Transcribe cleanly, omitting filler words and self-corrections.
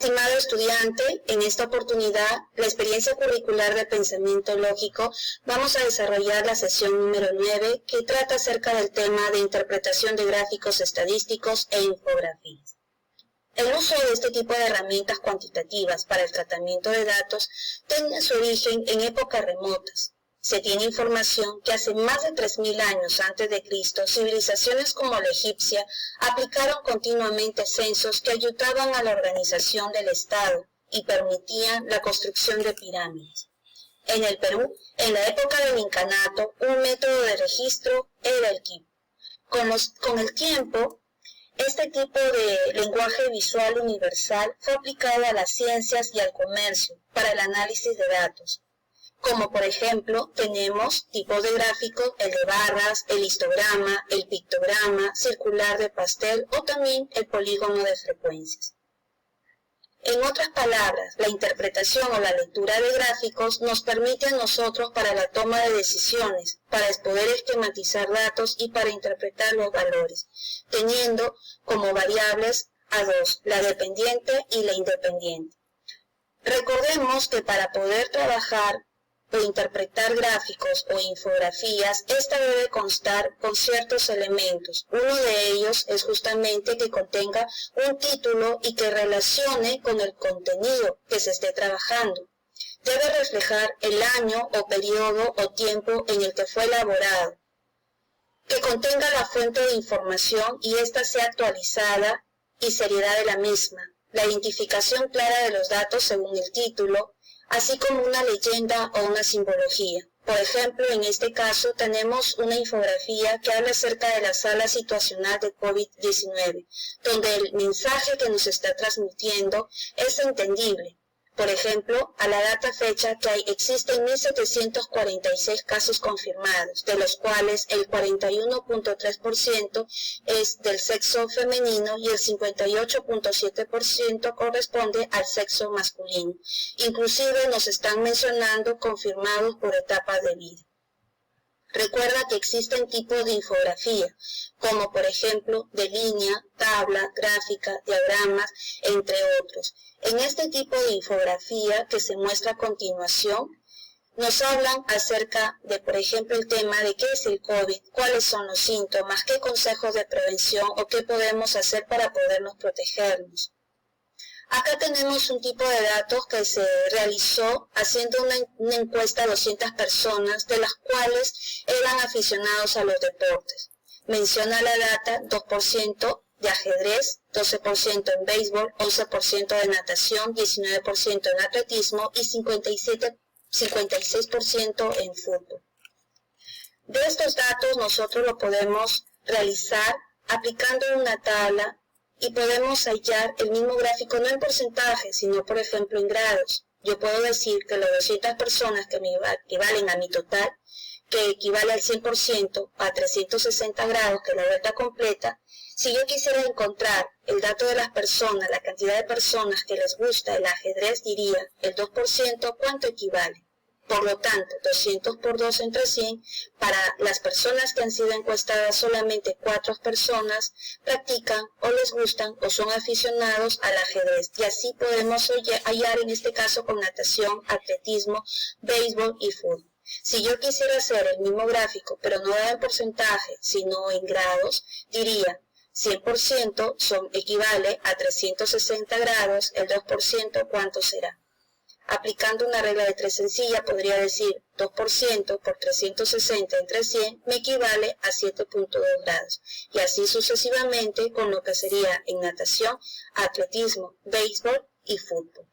Estimado estudiante, en esta oportunidad, la experiencia curricular de pensamiento lógico, vamos a desarrollar la sesión número 9, que trata acerca del tema de interpretación de gráficos estadísticos e infografías. El uso de este tipo de herramientas cuantitativas para el tratamiento de datos tiene su origen en épocas remotas. Se tiene información que hace más de 3.000 años antes de Cristo, civilizaciones como la egipcia aplicaron continuamente censos que ayudaban a la organización del Estado y permitían la construcción de pirámides. En el Perú, en la época del incanato, un método de registro era el quipu. Con el tiempo, este tipo de lenguaje visual universal fue aplicado a las ciencias y al comercio para el análisis de datos. Como por ejemplo, tenemos tipos de gráficos, el de barras, el histograma, el pictograma, circular de pastel o también el polígono de frecuencias. En otras palabras, la interpretación o la lectura de gráficos nos permite a nosotros para la toma de decisiones, para poder esquematizar datos y para interpretar los valores, teniendo como variables a dos, la dependiente y la independiente. Recordemos que para poder trabajar o interpretar gráficos o infografías, esta debe constar con ciertos elementos. Uno de ellos es justamente que contenga un título y que relacione con el contenido que se esté trabajando. Debe reflejar el año o periodo o tiempo en el que fue elaborado. Que contenga la fuente de información y ésta sea actualizada y seriedad de la misma. La identificación clara de los datos según el título, así como una leyenda o una simbología. Por ejemplo, en este caso tenemos una infografía que habla acerca de la sala situacional de COVID-19, donde el mensaje que nos está transmitiendo es entendible. Por ejemplo, a la data fecha que existen 1.746 casos confirmados, de los cuales el 41.3% es del sexo femenino y el 58.7% corresponde al sexo masculino. Inclusive nos están mencionando confirmados por etapas de vida. Recuerda que existen tipos de infografía, como por ejemplo de línea, tabla, gráfica, diagramas, entre otros. En este tipo de infografía que se muestra a continuación, nos hablan acerca de, por ejemplo, el tema de qué es el COVID, cuáles son los síntomas, qué consejos de prevención o qué podemos hacer para podernos protegernos. Acá tenemos un tipo de datos que se realizó haciendo una encuesta a 200 personas, de las cuales eran aficionados a los deportes. Menciona la data 2% de ajedrez, 12% en béisbol, 11% de natación, 19% en atletismo y 56% en fútbol. De estos datos nosotros lo podemos realizar aplicando una tabla y podemos hallar el mismo gráfico no en porcentaje, sino por ejemplo en grados. Yo puedo decir que las 200 personas que me equivalen a mi total, que equivale al 100% a 360 grados, que es la vuelta completa. Si yo quisiera encontrar el dato de las personas, la cantidad de personas que les gusta el ajedrez, diría el 2%, ¿cuánto equivale? Por lo tanto, 200 por 2 entre 100, para las personas que han sido encuestadas, solamente 4 personas practican o les gustan o son aficionados al ajedrez. Y así podemos hallar en este caso con natación, atletismo, béisbol y fútbol. Si yo quisiera hacer el mismo gráfico, pero no en porcentaje, sino en grados, diría 100% equivale a 360 grados, el 2% ¿cuánto será? Aplicando una regla de 3 sencilla, podría decir 2% por 360 entre 100 me equivale a 7.2 grados. Y así sucesivamente con lo que sería en natación, atletismo, béisbol y fútbol.